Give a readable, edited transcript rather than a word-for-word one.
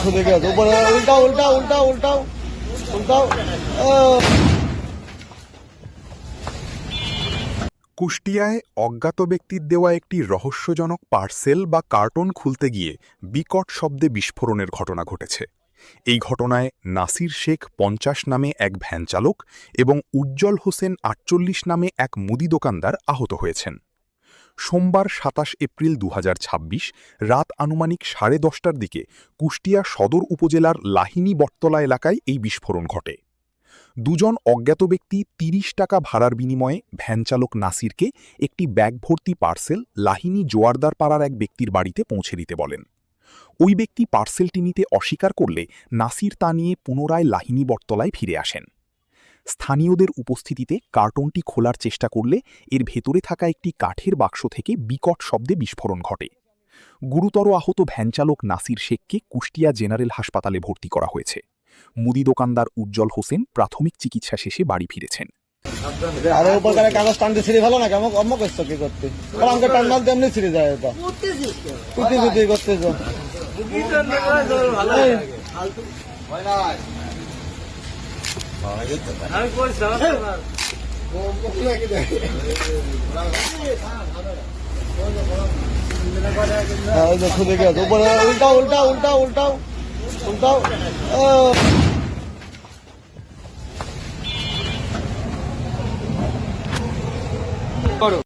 খুলে গেছে উপরে, উল্টাও উল্টাও উল্টাও উল্টাও উল্টাও। কুষ্টিয়ায় অজ্ঞাত ব্যক্তির দেওয়া একটি রহস্যজনক পার্সেল বা কার্টন খুলতে গিয়ে বিকট শব্দে বিস্ফোরণের ঘটনা ঘটেছে। এই ঘটনায় নাসির শেখ ৫০ নামে এক ভ্যানচালক এবং উজ্জ্বল হোসেন ৪৮ নামে এক মুদি দোকানদার আহত হয়েছেন। সোমবার ২৭ এপ্রিল ২০২৬ রাত আনুমানিক ১০:৩০টার দিকে কুষ্টিয়া সদর উপজেলার লাহিনী বটতলা এলাকায় এই বিস্ফোরণ ঘটে। দুজন অজ্ঞাত ব্যক্তি ৩০ টাকা ভাড়ার বিনিময়ে ভ্যানচালক নাসিরকে একটি ব্যাগ ভর্তি পার্সেল লাহিনী জোয়ারদার পাড়ার এক ব্যক্তির বাড়িতে পৌঁছে দিতে বলেন। ওই ব্যক্তি পার্সেলটি নিতে অস্বীকার করলে নাসির তা নিয়ে পুনরায় লাহিনী বটতলায় ফিরে আসেন। স্থানীয়দের উপস্থিতিতে কার্টনটি খোলার চেষ্টা করলে এর ভেতরে থাকা একটি কাঠের বাক্স থেকে বিকট শব্দে বিস্ফোরণ ঘটে। গুরুতর আহত ভ্যানচালক নাসির শেখকে কুষ্টিয়া জেনারেল হাসপাতালে ভর্তি করা হয়েছে। মুদি দোকানদার উজ্জ্বল হোসেন প্রাথমিক চিকিৎসা শেষে বাড়ি ফিরেছেন। আরে উপর কাগজ টানতে ছিঁড়ে ভালো না কেমন অম্ম করছো কি করতে, আমাকে টান মারতে এমনি ছিঁড়ে যায়। এটা কুটি কুটি করতেছ খুলে গেছে উপরে, উল্টাও উল্টাও উল্টাও উল্টাও উল্টাও।